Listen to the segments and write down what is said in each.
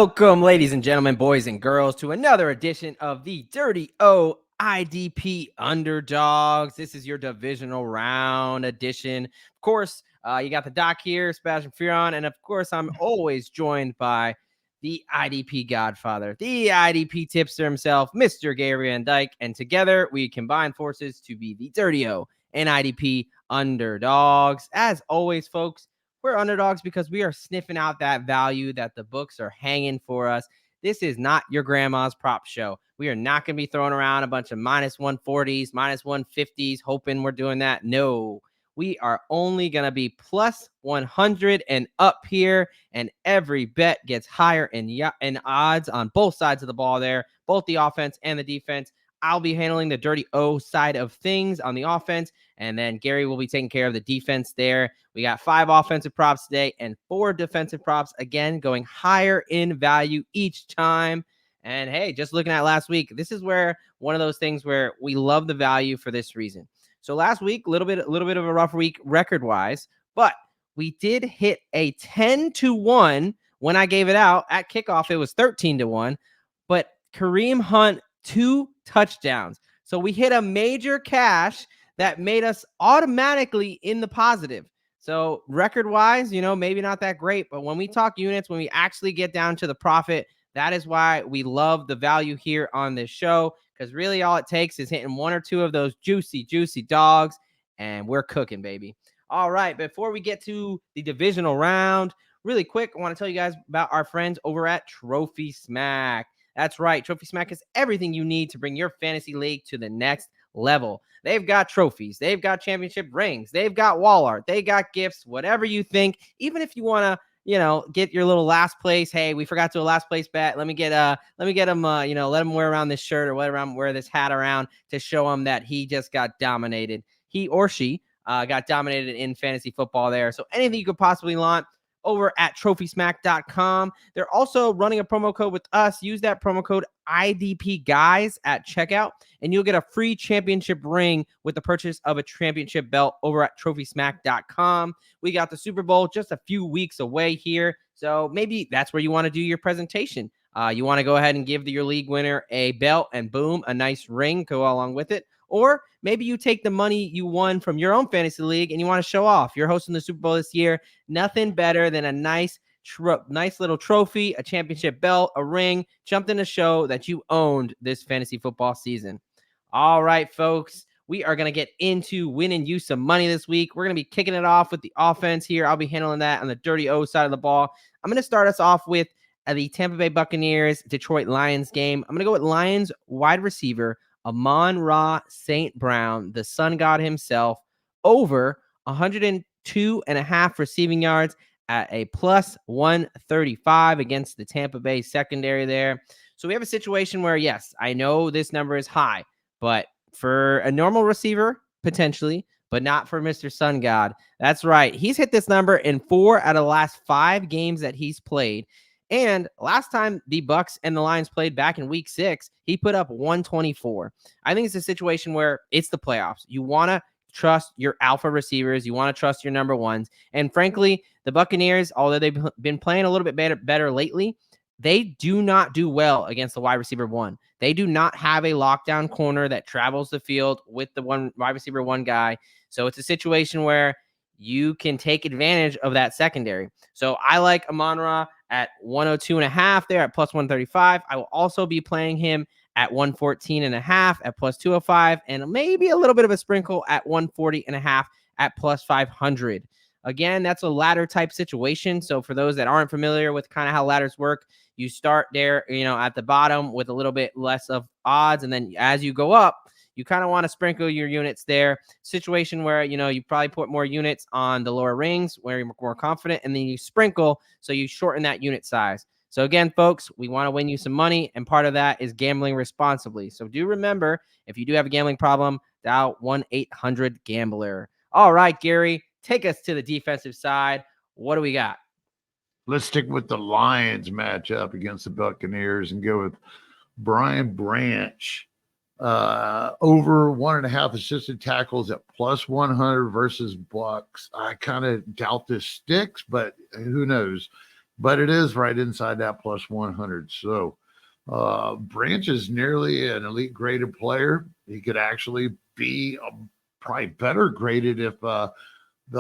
Welcome, ladies and gentlemen, boys and girls, to another edition of the Dirty O IDP Underdogs. This is your divisional round edition. Of course, you got the doc here, Sebastian, and of course, I'm always joined by the IDP Godfather, the IDP tipster himself, Mr. Gary Van Dyke, and together we combine forces to be the Dirty O and IDP Underdogs. As always, folks, we're underdogs because we are sniffing out that value that the books are hanging for us. This is not your grandma's prop show. We are not going to be throwing around a bunch of minus 140s, minus 150s, hoping we're doing that. No, we are only going to be plus 100 and up here, and every bet gets higher in odds on both sides of the ball there, both the offense and the defense. I'll be handling the Dirty O side of things on the offense, and then Gary will be taking care of the defense there. We got 5 offensive props today and 4 defensive props, again, going higher in value each time. And hey, just looking at last week, this is where one of those things where we love the value for this reason. So last week, a little bit of a rough week record-wise, but we did hit a 10-1 when I gave it out. At kickoff, it was 13-1, but Kareem Hunt, 2 touchdowns. So we hit a major cash that made us automatically in the positive. So record-wise, maybe not that great, but when we talk units, when we actually get down to the profit, that is why we love the value here on this show, because really all it takes is hitting 1 or 2 of those juicy dogs, and we're cooking, baby. All right, before we get to the divisional round, really quick, I want to tell you guys about our friends over at Trophy Smack. That's right. Trophy Smack is everything you need to bring your fantasy league to the next level. They've got trophies. They've got championship rings. They've got wall art. They got gifts, whatever you think. Even if you want to, get your little last place. Hey, we forgot to a last place bet. Let me get him, let him wear around this shirt or wear this hat around to show him that he just got dominated. He or she got dominated in fantasy football there. So anything you could possibly want over at trophysmack.com. They're also running a promo code with us. Use that promo code IDP guys at checkout, and you'll get a free championship ring with the purchase of a championship belt over at trophysmack.com. We got the Super Bowl just a few weeks away here, so maybe that's where you want to do your presentation. You want to go ahead and give your league winner a belt and boom, a nice ring go along with it. Or maybe you take the money you won from your own fantasy league and you want to show off. You're hosting the Super Bowl this year. Nothing better than a nice little trophy, a championship belt, a ring, something to show that you owned this fantasy football season. All right, folks, we are going to get into winning you some money this week. We're going to be kicking it off with the offense here. I'll be handling that on the Dirty O side of the ball. I'm going to start us off with the Tampa Bay Buccaneers, Detroit Lions game. I'm going to go with Lions wide receiver Amon-Ra St. Brown, the sun god himself, over 102.5 receiving yards at a plus 135 against the Tampa Bay secondary there. So we have a situation where, yes, I know this number is high, but for a normal receiver, potentially, but not for Mr. Sun God. That's right. He's hit this number in 4 out of the last 5 games that he's played. And last time the Bucs and the Lions played back in week 6, he put up 124. I think it's a situation where it's the playoffs. You want to trust your alpha receivers. You want to trust your number ones. And frankly, the Buccaneers, although they've been playing a little bit better lately, they do not do well against the wide receiver 1. They do not have a lockdown corner that travels the field with the wide receiver 1 guy. So it's a situation where you can take advantage of that secondary. So I like Amon-Ra at 102.5 there at plus 135. I will also be playing him at 114.5 at plus 205, and maybe a little bit of a sprinkle at 140.5 at plus 500. Again, that's a ladder type situation. So for those that aren't familiar with kind of how ladders work, you start there, at the bottom with a little bit less of odds. And then as you go up, you kind of want to sprinkle your units there. Situation where, you probably put more units on the lower rings where you're more confident, and then you sprinkle so you shorten that unit size. So again, folks, we want to win you some money, and part of that is gambling responsibly. So do remember, if you do have a gambling problem, dial 1-800-GAMBLER. All right, Gary, take us to the defensive side. What do we got? Let's stick with the Lions matchup against the Buccaneers and go with Brian Branch. Over 1.5 assisted tackles at plus 100 versus Bucks. I kind of doubt this sticks, but who knows? but it is right inside that plus 100. So Branch is nearly an elite graded player. He could actually be probably better graded if the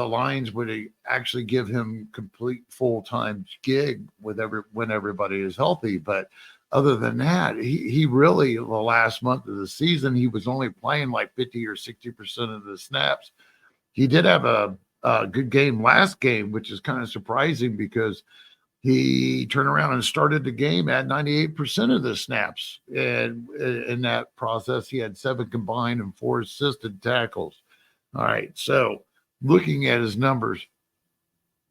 Lions would actually give him complete full-time gig when everybody is healthy. But other than that, he really, the last month of the season, he was only playing like 50 or 60% of the snaps. He did have a good game last game, which is kind of surprising because he turned around and started the game at 98% of the snaps. And in that process, he had 7 combined and 4 assisted tackles. All right. So looking at his numbers,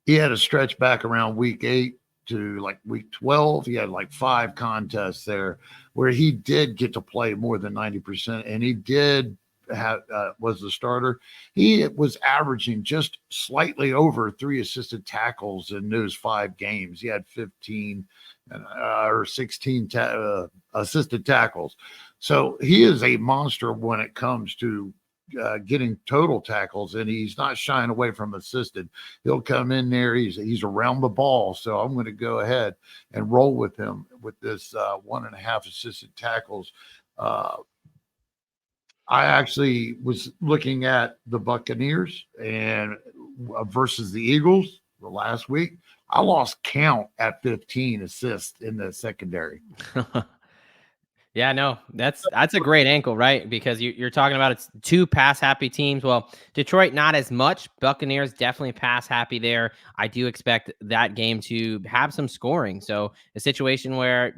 he had a stretch back around week 8 to like week 12. He had like 5 contests there where he did get to play more than 90%. And he did was the starter. He was averaging just slightly over 3 assisted tackles in those 5 games. He had 15 or 16 assisted tackles. So he is a monster when it comes to getting total tackles, and he's not shying away from assisted. He'll come in there. He's around the ball. So I'm going to go ahead and roll with him with this 1.5 assisted tackles. I actually was looking at the Buccaneers and versus the Eagles the last week. I lost count at 15 assists in the secondary. Yeah, no, that's a great ankle, right? Because you're talking about it's 2 pass happy teams. Well, Detroit not as much. Buccaneers definitely pass happy there. I do expect that game to have some scoring. So a situation where,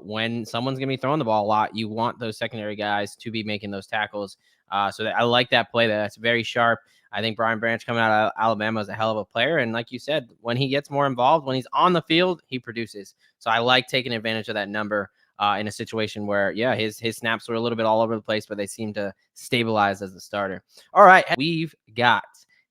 when someone's going to be throwing the ball a lot, you want those secondary guys to be making those tackles. So I like that play there. That's very sharp. I think Brian Branch coming out of Alabama is a hell of a player. And like you said, when he gets more involved, when he's on the field, he produces. So I like taking advantage of that number. In a situation where, his snaps were a little bit all over the place, but they seem to stabilize as a starter. All right, we've got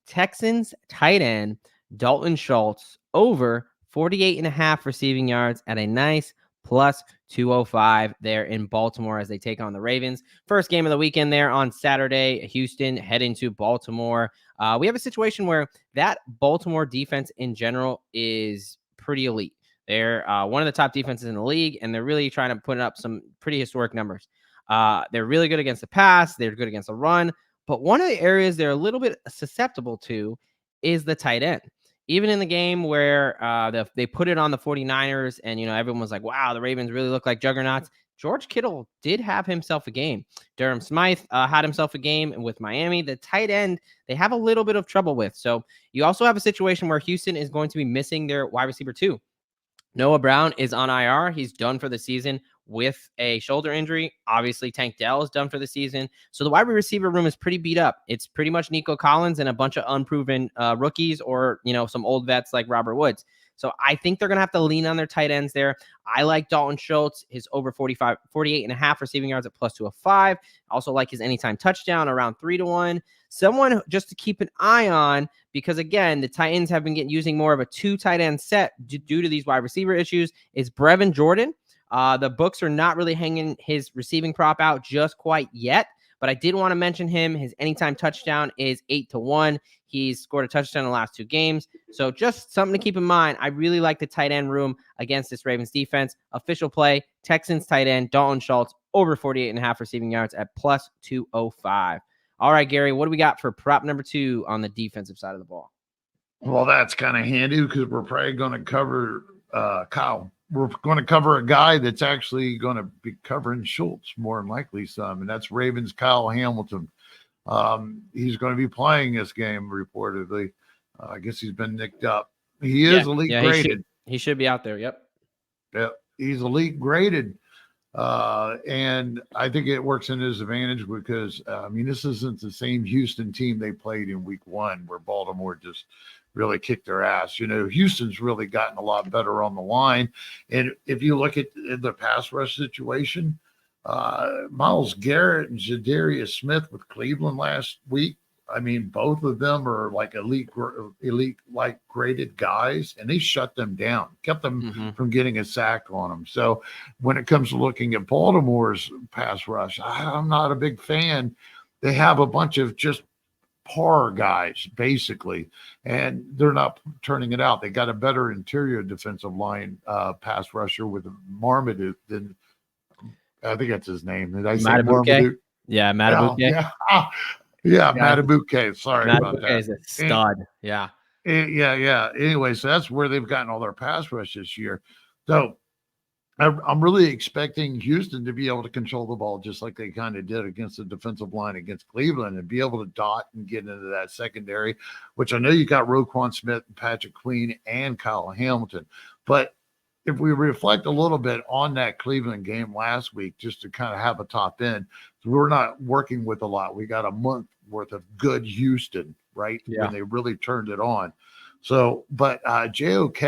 Texans tight end Dalton Schultz over 48.5 receiving yards at a nice plus 205 there in Baltimore as they take on the Ravens. First game of the weekend there on Saturday, Houston heading to Baltimore. We have a situation where that Baltimore defense in general is pretty elite. They're one of the top defenses in the league, and they're really trying to put up some pretty historic numbers. They're really good against the pass. They're good against the run. But one of the areas they're a little bit susceptible to is the tight end. Even in the game where they put it on the 49ers and, everyone was like, wow, the Ravens really look like juggernauts. George Kittle did have himself a game. Durham Smythe had himself a game with Miami. The tight end, they have a little bit of trouble with. So you also have a situation where Houston is going to be missing their wide receiver too. Noah Brown is on IR. He's done for the season with a shoulder injury. Obviously, Tank Dell is done for the season. So the wide receiver room is pretty beat up. It's pretty much Nico Collins and a bunch of unproven rookies or, some old vets like Robert Woods. So I think they're going to have to lean on their tight ends there. I like Dalton Schultz, his over 48.5 receiving yards at plus 205. I also like his anytime touchdown around 3-1. Someone just to keep an eye on, because again, the Titans have been using more of a 2 tight end set due to these wide receiver issues, is Brevin Jordan. The books are not really hanging his receiving prop out just quite yet, but I did want to mention him. His anytime touchdown is 8-1. He's scored a touchdown in the last 2 games. So just something to keep in mind. I really like the tight end room against this Ravens defense. Official play, Texans tight end Dalton Schultz over 48.5 receiving yards at plus 205. All right, Gary, what do we got for prop number 2 on the defensive side of the ball? Well, that's kind of handy because we're probably going to cover Kyle. We're going to cover a guy that's actually going to be covering Schultz more than likely some, and that's Ravens Kyle Hamilton. He's going to be playing this game reportedly. I guess he's been nicked up. He is elite graded. He should be out there. Yep. He's elite graded. And I think it works in his advantage because, this isn't the same Houston team they played in week 1 where Baltimore just really kicked their ass. Houston's really gotten a lot better on the line. And if you look at the pass rush situation, Myles Garrett and Zadarius Smith with Cleveland last week, both of them are like elite like graded guys, and they shut them down, kept them from getting a sack on them. So when it comes to looking at Baltimore's pass rush, I'm not a big fan. They have a bunch of just par guys, basically, and they're not turning it out. They got a better interior defensive line pass rusher with Marmaduke than I think that's his name. Did I say Matabuke? Marmaduke? Yeah, Matabuke. Yeah. Yeah, Matabuke. Sorry about that. Is a stud. Yeah. Yeah. Anyway, so that's where they've gotten all their pass rush this year. So I'm really expecting Houston to be able to control the ball just like they kind of did against the defensive line against Cleveland and be able to dot and get into that secondary, which I know you got Roquan Smith, Patrick Queen, and Kyle Hamilton. But if we reflect a little bit on that Cleveland game last week, just to kind of have a top end, we're not working with a lot. We got a month worth of good Houston, right? Yeah. When they really turned it on. So, but JOK,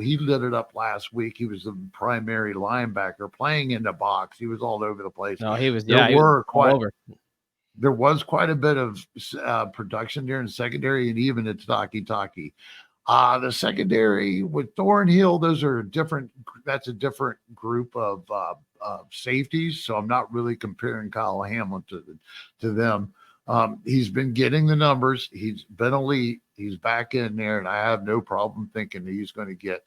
he lit it up last week. He was the primary linebacker playing in the box. He was all over the place. No, he was. There was quite a bit of production there in the secondary and even at Taki. The secondary with Thornhill, that's a different group of safeties. So I'm not really comparing Kyle Hamilton to them. He's been getting the numbers. He's been elite. He's back in there, and I have no problem thinking that he's going to get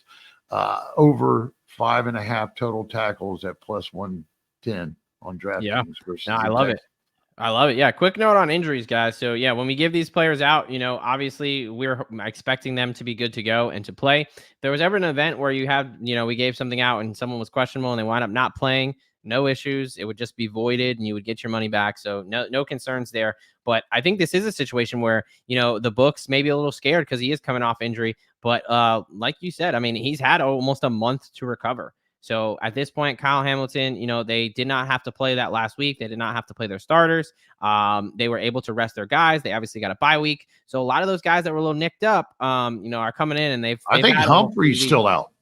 over 5.5 total tackles at plus 110 on DraftKings. Yeah, no, I love it. Yeah. Quick note on injuries, guys. So yeah, when we give these players out, obviously we're expecting them to be good to go and to play. If there was ever an event where you had, we gave something out and someone was questionable and they wound up not playing, no issues. It would just be voided and you would get your money back. So no concerns there. But I think this is a situation where, the books may be a little scared because he is coming off injury. But like you said, I mean, he's had almost a month to recover. So at this point, Kyle Hamilton, they did not have to play that last week. They did not have to play their starters. They were able to rest their guys. They obviously got a bye week. So a lot of those guys that were a little nicked up, are coming in and I think Humphrey's still out.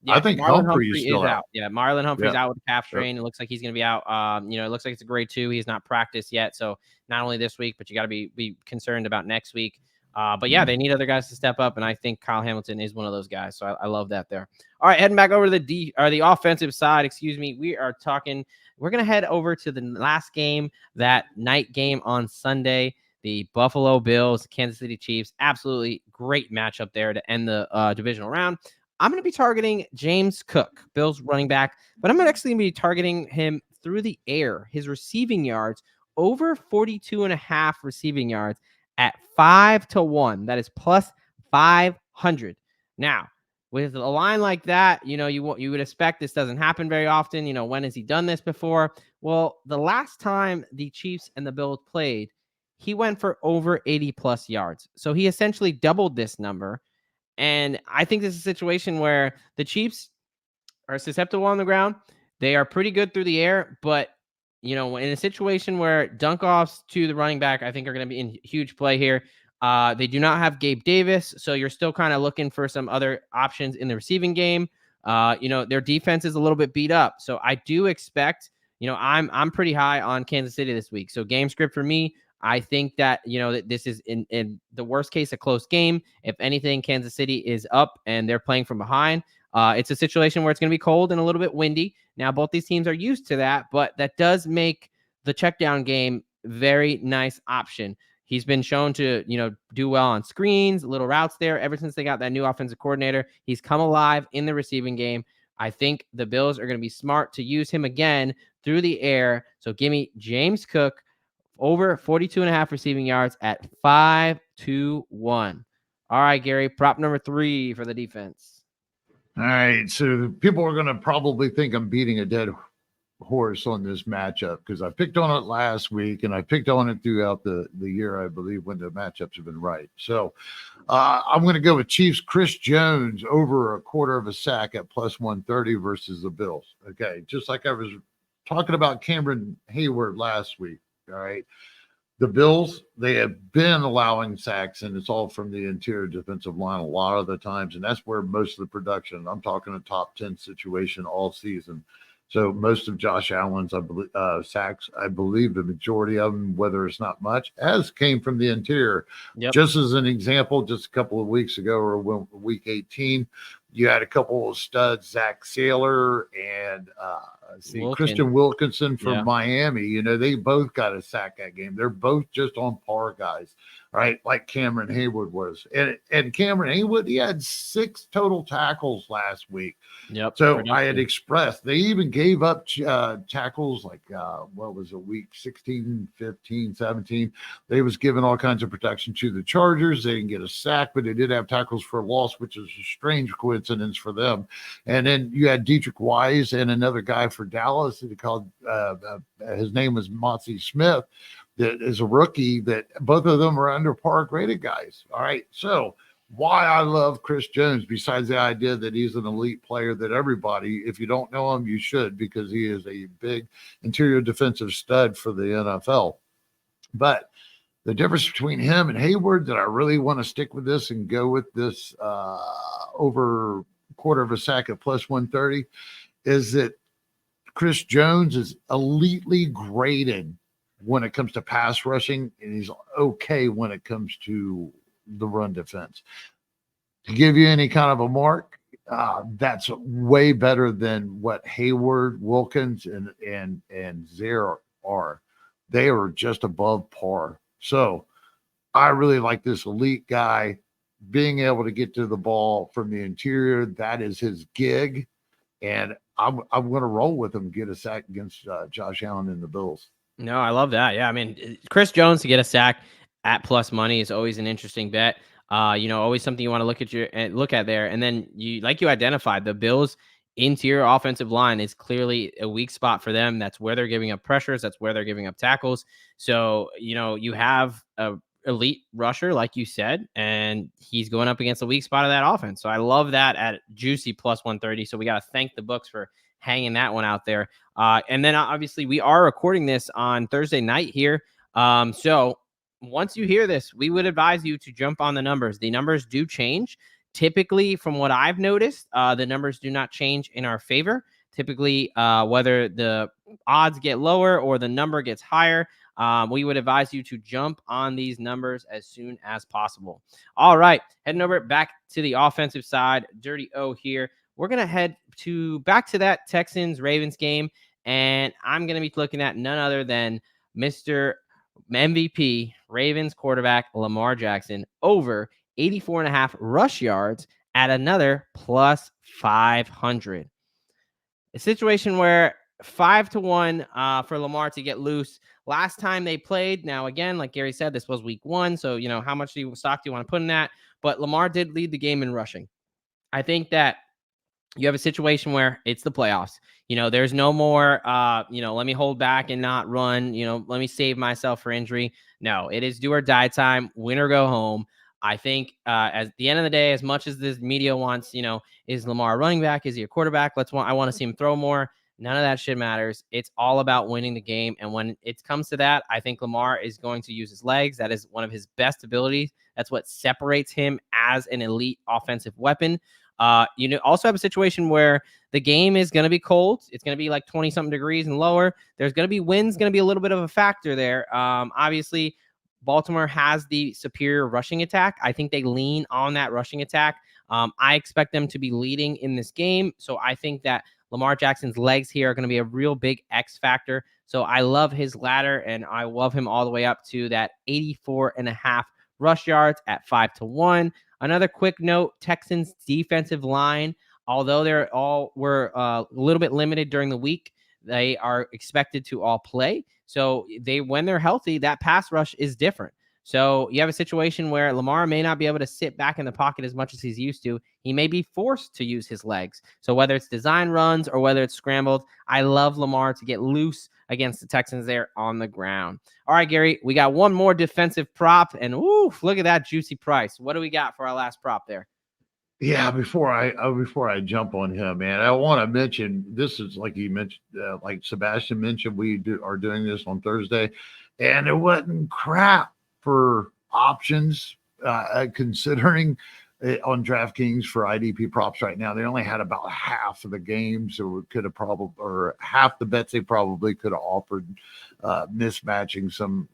Yeah, I think Humphrey is still out. Yeah, Marlon Humphrey's out with a calf strain. It looks like he's going to be out. It looks like it's a grade 2. He's not practiced yet. So not only this week, but you got to be concerned about next week. But yeah, they need other guys to step up, and I think Kyle Hamilton is one of those guys. So I love that there. All right, heading back over to the offensive side. We're going to head over to the last game, that night game on Sunday. The Buffalo Bills, Kansas City Chiefs. Absolutely great matchup there to end the divisional round. I'm going to be targeting James Cook, Bills running back, but I'm actually going to be targeting him through the air. His receiving yards, over 42.5 receiving yards at 5-1. That is plus 500. Now, with a line like that, you would expect this doesn't happen very often. When has he done this before? Well, the last time the Chiefs and the Bills played, he went for over 80 plus yards. So he essentially doubled this number. And I think this is a situation where the Chiefs are susceptible on the ground. They are pretty good through the air, but in a situation where dunk-offs to the running back, I think are going to be in huge play here. They do not have Gabe Davis, so you're still kind of looking for some other options in the receiving game. Their defense is a little bit beat up, so I do expect. I'm pretty high on Kansas City this week. So game script for me, I think that, that this is in the worst case, a close game. If anything, Kansas City is up and they're playing from behind. It's a situation where it's going to be cold and a little bit windy. Now, both these teams are used to that, but that does make the check down game very nice option. He's been shown to, do well on screens, little routes there. Ever since they got that new offensive coordinator, he's come alive in the receiving game. I think the Bills are going to be smart to use him again through the air. So give me James Cook over 42.5 receiving yards at 5-1. All right, Gary, prop number 3 for the defense. All right, so people are going to probably think I'm beating a dead horse on this matchup because I picked on it last week and I picked on it throughout the year, I believe, when the matchups have been right. So I'm going to go with Chiefs Chris Jones over a quarter of a sack at plus 130 versus the Bills. Okay, just like I was talking about Cameron Hayward last week. All right. The Bills, they have been allowing sacks, and it's all from the interior defensive line a lot of the times. And that's where most of the production, I'm talking a top 10 situation all season. So most of Josh Allen's sacks, I believe the majority of them, whether it's not much, as came from the interior. Yep. Just as an example, just a couple of weeks ago or week 18, you had a couple of studs, Zach Saylor and Christian Wilkinson from Yeah. Miami. You know, they both got a sack that game. They're both just on par guys, right? Like Cameron Haywood was. And Cameron Haywood, he had 6 total tackles last week. Yep. So I had expressed, they even gave up tackles like, what was it, week 16, 15, 17. They was giving all kinds of protection to the Chargers. They didn't get a sack, but they did have tackles for loss, which is a strange coincidence for them. And then you had Dietrich Wise and another guy for Dallas that called, his name was Monsey Smith, that is a rookie, that both of them are under par graded guys. All right. So why I love Chris Jones, besides the idea that he's an elite player that everybody, if you don't know him, you should, because he is a big interior defensive stud for the NFL. But the difference between him and Hayward, that I really want to stick with this and go with this over quarter of a sack at plus 130, is that Chris Jones is elitely graded when it comes to pass rushing, and he's okay when it comes to the run defense. To give you any kind of a mark, that's way better than what Hayward, Wilkins, and Zaire are. They are just above par. So I really like this elite guy being able to get to the ball from the interior. That is his gig, and I'm going to roll with him, get a sack against Josh Allen and the Bills. No, I love that. Yeah, I mean, Chris Jones to get a sack at plus money is always an interesting bet. Always something you want to look at there. And then you identified, the Bills' interior offensive line is clearly a weak spot for them. That's where they're giving up pressures. That's where they're giving up tackles. So, you have a elite rusher, like you said, and he's going up against the weak spot of that offense. So I love that at juicy plus 130. So we got to thank the books for hanging that one out there. And then obviously we are recording this on Thursday night here. So once you hear this, we would advise you to jump on the numbers. The numbers do change. Typically, from what I've noticed, the numbers do not change in our favor. Typically, whether the odds get lower or the number gets higher, we would advise you to jump on these numbers as soon as possible. All right, heading over back to the offensive side, Dirty O here. We're going to head back to that Texans-Ravens game, and I'm going to be looking at none other than Mr. MVP, Ravens quarterback Lamar Jackson, over 84.5 rush yards at another plus 500. A situation where 5-1 for Lamar to get loose. Last time they played, now again, like Gary said, this was week 1, so how much stock do you want to put in that? But Lamar did lead the game in rushing. I think that you have a situation where it's the playoffs. There's no more, let me hold back and not run. Let me save myself for injury. No, it is do or die time, win or go home. I think at the end of the day, as much as this media wants, is Lamar a running back? Is he a quarterback? I want to see him throw more. None of that shit matters. It's all about winning the game. And when it comes to that, I think Lamar is going to use his legs. That is one of his best abilities. That's what separates him as an elite offensive weapon. Also have a situation where the game is going to be cold. It's going to be like 20 something degrees and lower. There's going to be winds, going to be a little bit of a factor there. Obviously Baltimore has the superior rushing attack. I think they lean on that rushing attack. I expect them to be leading in this game. So I think that Lamar Jackson's legs here are going to be a real big X factor. So I love his ladder, and I love him all the way up to that 84.5 rush yards at 5-1. Another quick note, Texans defensive line, although were a little bit limited during the week, they are expected to all play. So when they're healthy, that pass rush is different. So you have a situation where Lamar may not be able to sit back in the pocket as much as he's used to. He may be forced to use his legs. So whether it's design runs or whether it's scrambled, I love Lamar to get loose against the Texans there on the ground. All right, Gary, we got one more defensive prop, and look at that juicy price. What do we got for our last prop there? Yeah, before I jump on him, man, I want to mention, this is like you mentioned, like Sebastian mentioned, we are doing this on Thursday, and it wasn't crap for options, considering on DraftKings for IDP props right now. They only had about half of the games, so it could have probably, or half the bets they probably could have offered, mismatching some.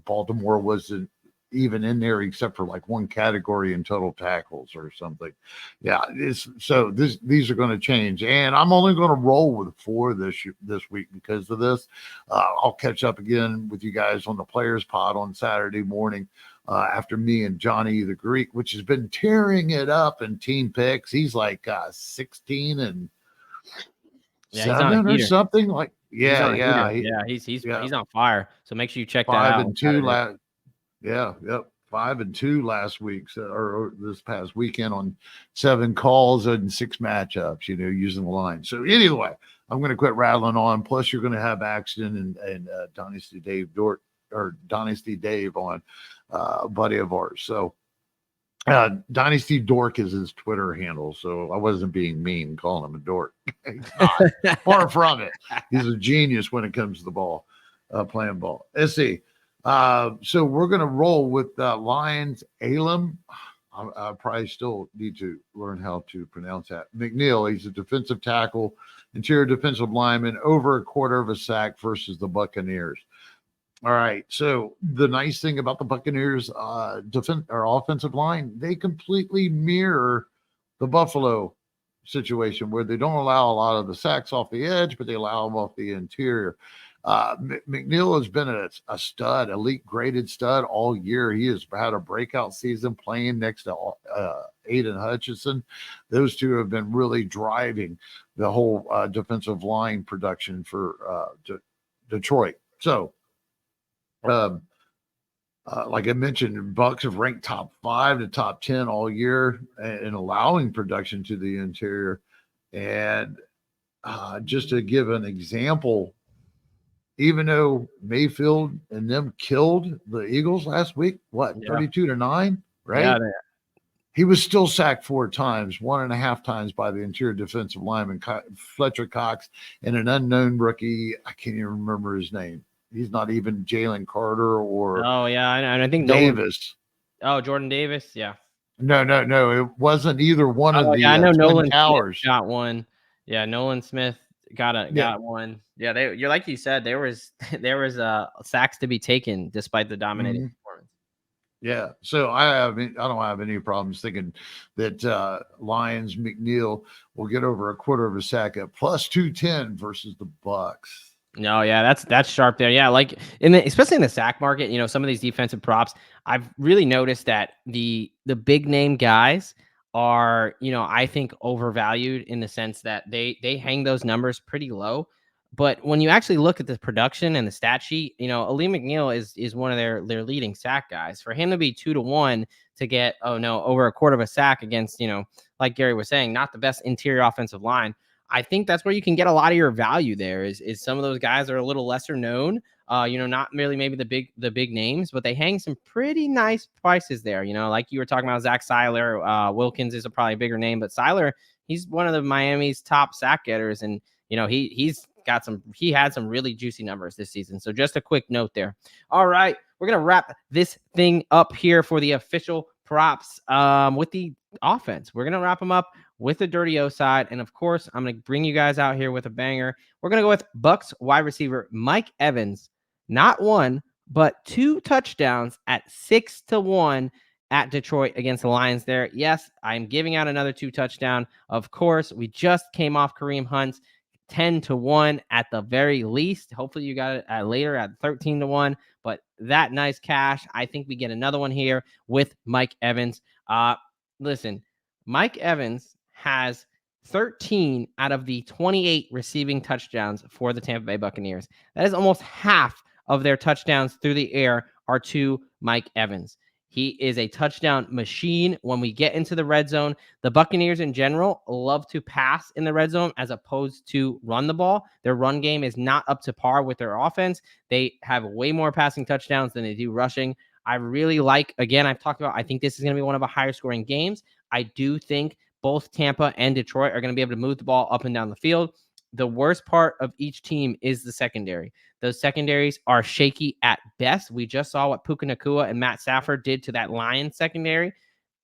Baltimore wasn't even in there except for like one category in total tackles or something. Yeah, these are going to change, and I'm only going to roll with 4 this week because of this. I'll catch up again with you guys on the Players Pod on Saturday morning after me and Johnny the Greek, which has been tearing it up in team picks. He's like 16 and 7 or something. Like He's on fire. So make sure you check that out. 5 and 2 last. Yeah, yep. 5 and 2 last week or this past weekend on 7 calls and 6 matchups, using the line. So anyway, I'm going to quit rattling on. Plus, you're going to have action and Dynasty Dave on, a buddy of ours. So Dynasty Dork is his Twitter handle. So I wasn't being mean calling him a dork. He's not. Far from it. He's a genius when it comes to the ball, playing ball. Let's see. So we're going to roll with Lions Alim. I probably still need to learn how to pronounce that. McNeill, he's a defensive tackle, interior defensive lineman, over a quarter of a sack versus the Buccaneers. All right. So the nice thing about the Buccaneers defense or offensive line, they completely mirror the Buffalo situation where they don't allow a lot of the sacks off the edge, but they allow them off the interior. McNeill has been a stud, elite graded stud all year. He has had a breakout season playing next to Aiden Hutchinson. Those two have been really driving the whole defensive line production for Detroit. So, like I mentioned, Bucks have ranked top 5 to top 10 all year in allowing production to the interior. And just to give an example, even though Mayfield and them killed the Eagles last week, 32-9, right? Yeah, he was still sacked 4 times, 1.5 times by the interior defensive lineman, Fletcher Cox, and an unknown rookie. I can't even remember his name. He's not even Jalen Carter or I think Davis. Jordan Davis. Yeah. No. It wasn't either one of the I know Nolan Towers Smith got one. Yeah, Nolan Smith got one. Yeah, you're like you said, there was sacks to be taken despite the dominating performance. Yeah, so I don't have any problems thinking that Lions McNeill will get over a quarter of a sack at plus 210 versus the Bucks. No, yeah, that's sharp there. Yeah, like especially in the sack market, some of these defensive props, I've really noticed that the big name guys are, I think overvalued in the sense that they hang those numbers pretty low. But when you actually look at the production and the stat sheet, Alim McNeill is one of their leading sack guys. For him to be 2-1 to get over a quarter of a sack against, like Gary was saying, not the best interior offensive line. I think that's where you can get a lot of your value there is some of those guys are a little lesser known, not really maybe the big names, but they hang some pretty nice prices there. Like you were talking about Zach Seiler, Wilkins is probably a bigger name, but Seiler, he's one of the Miami's top sack getters. And, he had some really juicy numbers this season. So just a quick note there. All right. We're going to wrap this thing up here for the official props with the offense. We're going to wrap them up with the Dirty O side. And of course, I'm going to bring you guys out here with a banger. We're going to go with Bucks wide receiver Mike Evans, not 1, but 2 touchdowns at 6-1 at Detroit against the Lions there. Yes, I'm giving out another 2 touchdown. Of course, we just came off Kareem Hunt's 10-1 at the very least. Hopefully you got it later at 13-1, but that nice cash. I think we get another one here with Mike Evans. Listen, Mike Evans has 13 out of the 28 receiving touchdowns for the Tampa Bay Buccaneers. That is almost half of their touchdowns through the air are to Mike Evans. He is a touchdown machine. When we get into the red zone, the Buccaneers in general love to pass in the red zone as opposed to run the ball. Their run game is not up to par with their offense. They have way more passing touchdowns than they do rushing. I really like, again, I've talked about, I think this is going to be one of the higher scoring games. I do think both Tampa and Detroit are going to be able to move the ball up and down the field. The worst part of each team is the secondary. Those secondaries are shaky at best. We just saw what Puka Nacua and Matt Stafford did to that Lions secondary.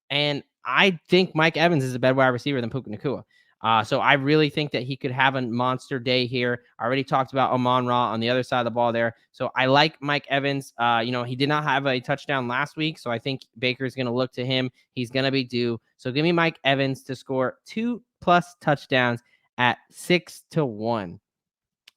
And I think Mike Evans is a better wide receiver than Puka Nacua. So I really think that he could have a monster day here. I already talked about Amon-Ra on the other side of the ball there. So I like Mike Evans. He did not have a touchdown last week, so I think Baker's going to look to him. He's going to be due. So give me Mike Evans to score 2+ touchdowns at 6-1.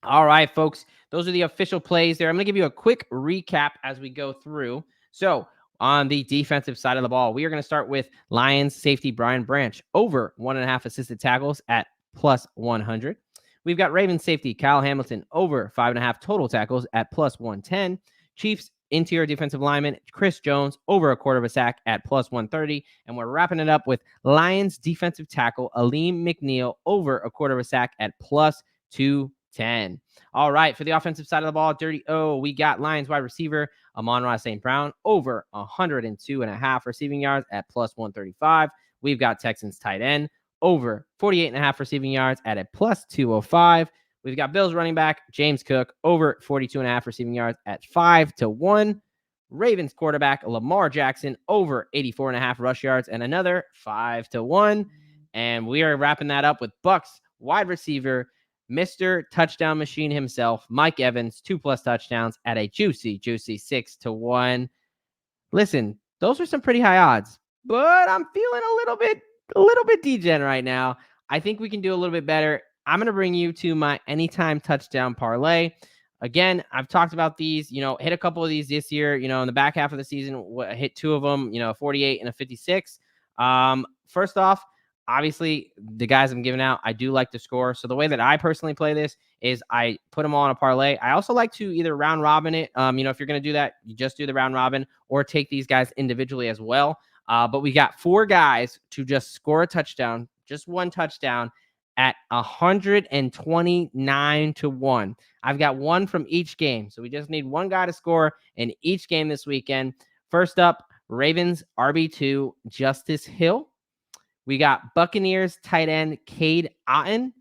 All right, folks, those are the official plays there. I'm going to give you a quick recap as we go through. So on the defensive side of the ball, we are going to start with Lions safety Brian Branch over 1.5 assisted tackles at +100. We've got Ravens safety Kyle Hamilton over 5.5 total tackles at +110. Chiefs interior defensive lineman Chris Jones over 1/4 sack at +130. And we're wrapping it up with Lions defensive tackle Alim McNeill over 1/4 sack at +210. All right, for the offensive side of the ball, Dirty O, we got Lions wide receiver Amon-Ra St. Brown over 102.5 receiving yards at +135. We've got Texans tight end over 48.5 receiving yards at a +205. We've got Bills running back James Cook over 42.5 receiving yards at 5-1. Ravens quarterback Lamar Jackson over 84.5 rush yards and another 5-1. And we are wrapping that up with Bucks wide receiver Mr. Touchdown Machine himself, Mike Evans, 2+ touchdowns at a juicy 6-1. Listen, those are some pretty high odds, but I'm feeling a little bit degen right now. I think we can do a little bit better. I'm going to bring you to my anytime touchdown parlay. Again, I've talked about these, hit a couple of these this year, in the back half of the season, hit 2 of them, 48 and a 56. First off, obviously, the guys I'm giving out, I do like to score. So the way that I personally play this is I put them all on a parlay. I also like to either round robin it. If you're going to do that, you just do the round robin or take these guys individually as well. But we got 4 guys to just score a touchdown, just one touchdown at 129-1. I've got one from each game. So we just need one guy to score in each game this weekend. First up, Ravens RB2, Justice Hill. We got Buccaneers tight end Cade Otton,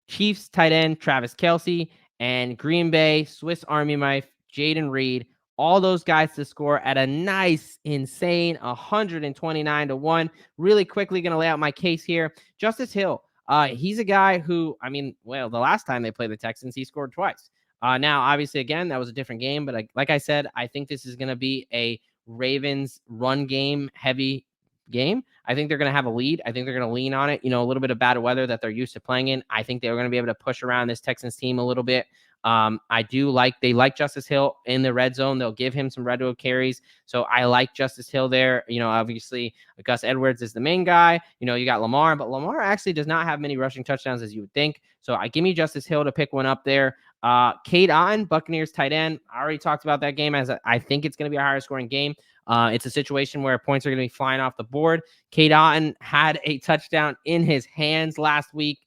Chiefs tight end Travis Kelce, and Green Bay Swiss Army knife Jaden Reed. All those guys to score at a nice, insane 129-1. Really quickly going to lay out my case here. Justice Hill, he's a guy who, the last time they played the Texans, he scored twice. Now, obviously, again, that was a different game. But like I said, I think this is going to be a Ravens run game heavy game. I think they're going to have a lead. I think they're going to lean on it. A little bit of bad weather that they're used to playing in. I think they're going to be able to push around this Texans team a little bit. They like Justice Hill in the red zone. They'll give him some red zone carries. So I like Justice Hill there. Obviously Gus Edwards is the main guy. You got Lamar, but Lamar actually does not have many rushing touchdowns as you would think. So give me Justice Hill to pick one up there. Cade Otton, Buccaneers tight end. I already talked about that game as I think it's going to be a higher scoring game. It's a situation where points are going to be flying off the board. Cade Otton had a touchdown in his hands last week.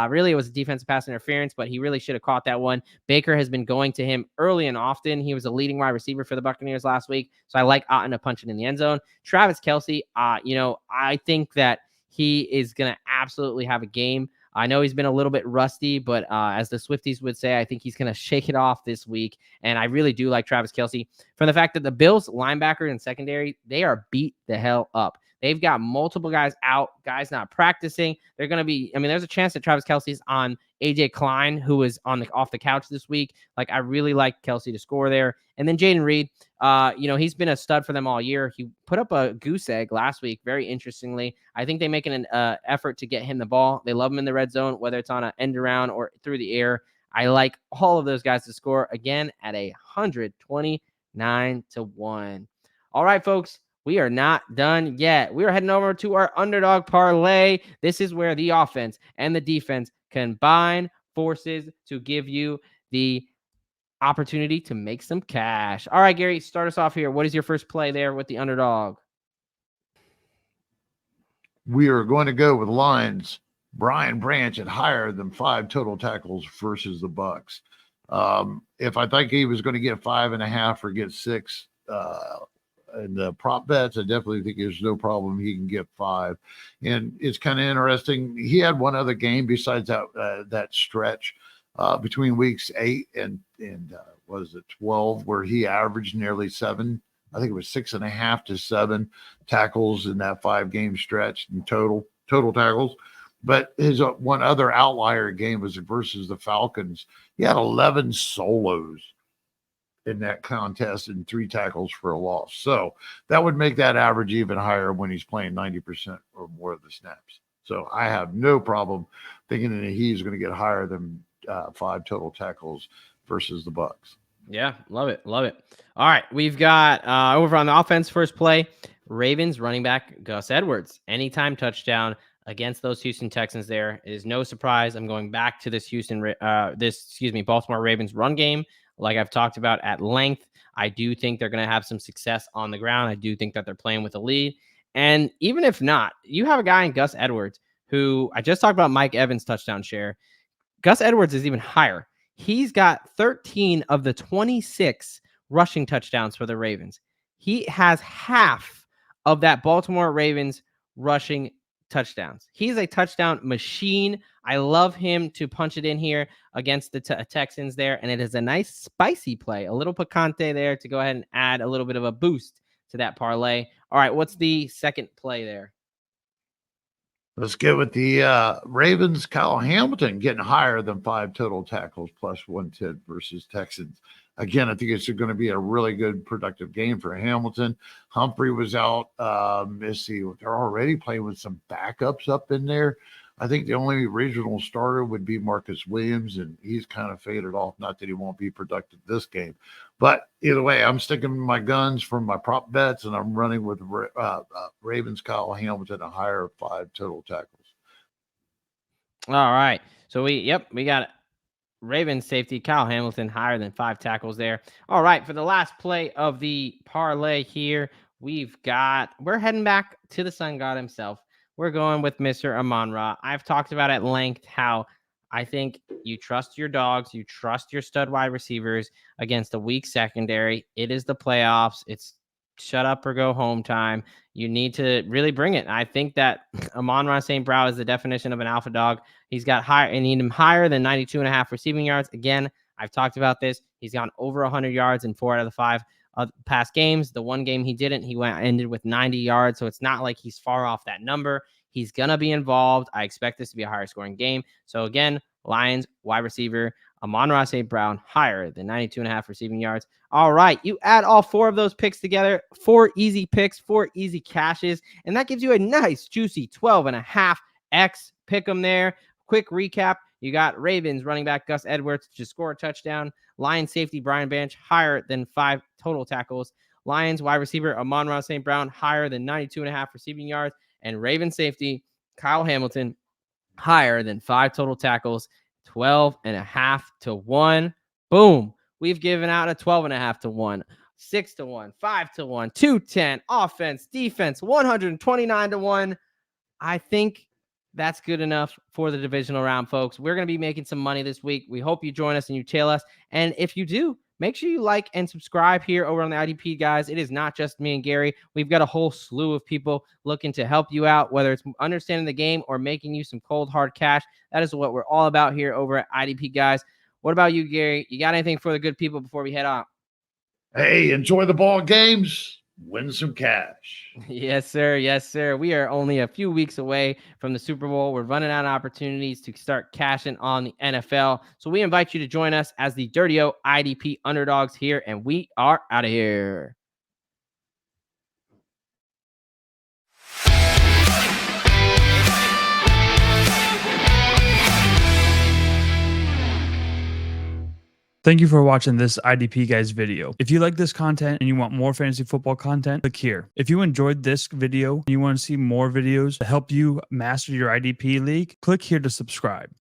Really, it was a defensive pass interference, but he really should have caught that one. Baker has been going to him early and often. He was a leading wide receiver for the Buccaneers last week, so I like Otton to punch it in the end zone. Travis Kelce, I think that he is going to absolutely have a game. I know he's been a little bit rusty, but as the Swifties would say, I think he's going to shake it off this week. And I really do like Travis Kelce from the fact that the Bills linebacker and secondary, they are beat the hell up. They've got multiple guys out, guys not practicing. They're going to be, there's a chance that Travis Kelce's on AJ Klein, who is off the couch this week. I really like Kelce to score there. And then Jaden Reed, he's been a stud for them all year. He put up a goose egg last week, very interestingly. I think they make an effort to get him the ball. They love him in the red zone, whether it's on an end around or through the air. I like all of those guys to score again at 129-1. All right, folks. We are not done yet. We are heading over to our underdog parlay. This is where the offense and the defense combine forces to give you the opportunity to make some cash. All right, Gary, start us off here. What is your first play there with the underdog? We are going to go with Lions. Brian Branch at higher than 5 total tackles versus the Bucks. If I think he was going to get 5.5 or get 6, and the prop bets, I definitely think there's no problem he can get 5. And it's kind of interesting. He had one other game besides that stretch between weeks 8 and 12, where he averaged nearly 7. I think it was 6.5 to 7 tackles in that 5-game stretch in total tackles. But his one other outlier game was versus the Falcons. He had 11 solos in that contest and 3 tackles for a loss. So that would make that average even higher when he's playing 90% or more of the snaps. So I have no problem thinking that he's going to get higher than 5 total tackles versus the Bucs. Yeah, love it. Love it. All right, we've got over on the offense first play, Ravens running back Gus Edwards. Anytime touchdown against those Houston Texans there. It is no surprise. I'm going back to this Baltimore Ravens run game. Like I've talked about at length, I do think they're going to have some success on the ground. I do think that they're playing with a lead. And even if not, you have a guy in Gus Edwards who I just talked about Mike Evans' touchdown share. Gus Edwards is even higher. He's got 13 of the 26 rushing touchdowns for the Ravens. He has half of that Baltimore Ravens rushing touchdowns. He's a touchdown machine. I love him to punch it in here against the Texans there. And it is a nice spicy play, a little picante there to go ahead and add a little bit of a boost to that parlay. All right, what's the second play there? Let's get with the Ravens. Kyle Hamilton getting higher than 5 total tackles plus 110 versus Texans. Again, I think it's going to be a really good, productive game for Hamilton. Humphrey was out. Let's see, they're already playing with some backups up in there. I think the only regional starter would be Marcus Williams, and he's kind of faded off. Not that he won't be productive this game. But either way, I'm sticking my guns for my prop bets, and I'm running with Ravens Kyle Hamilton, a higher 5 total tackles. All right. So we got Ravens safety Kyle Hamilton higher than 5 tackles there. All right. For the last play of the parlay here, we're heading back to the sun god himself. We're going with Mr. Amon-Ra. I've talked about at length how I think you trust your dogs, you trust your stud wide receivers against a weak secondary. It is the playoffs. It's shut up or go home time. You need to really bring it. I think that Amon-Ra St. Brown is the definition of an alpha dog. He's got need him higher than 92.5 receiving yards. Again, I've talked about this. He's gone over 100 yards in 4 out of the 5 past games. The one game he didn't, ended with 90 yards. So it's not like he's far off that number. He's going to be involved. I expect this to be a higher scoring game. So again, Lions wide receiver, Amon-Ra St. Brown, higher than 92.5 receiving yards. All right. You add all 4 of those picks together, 4 easy picks, 4 easy cashes, and that gives you a nice juicy 12.5x pick'em there. Quick recap. You got Ravens running back Gus Edwards to score a touchdown. Lions safety Brian Branch, higher than 5 total tackles. Lions wide receiver Amon-Ra St. Brown, higher than 92.5 receiving yards. And Ravens safety Kyle Hamilton, higher than 5 total tackles, 12.5 to 1. Boom. We've given out a 12.5 to 1, 6 to 1, 5 to 1, 210, offense, defense, 129 to 1. I think that's good enough for the divisional round, folks. We're going to be making some money this week. We hope you join us and you tail us. And if you do, make sure you like and subscribe here over on the IDP, guys. It is not just me and Gary. We've got a whole slew of people looking to help you out, whether it's understanding the game or making you some cold, hard cash. That is what we're all about here over at IDP, guys. What about you, Gary? You got anything for the good people before we head out? Hey, enjoy the ball games. Win some cash. Yes, sir. Yes, sir. We are only a few weeks away from the Super Bowl. We're running out of opportunities to start cashing on the NFL. So we invite you to join us as the Dirty O IDP underdogs here, and we are out of here. Thank you for watching this IDP Guys video. If you like this content and you want more fantasy football content, click here. If you enjoyed this video and you want to see more videos to help you master your IDP league, click here to subscribe.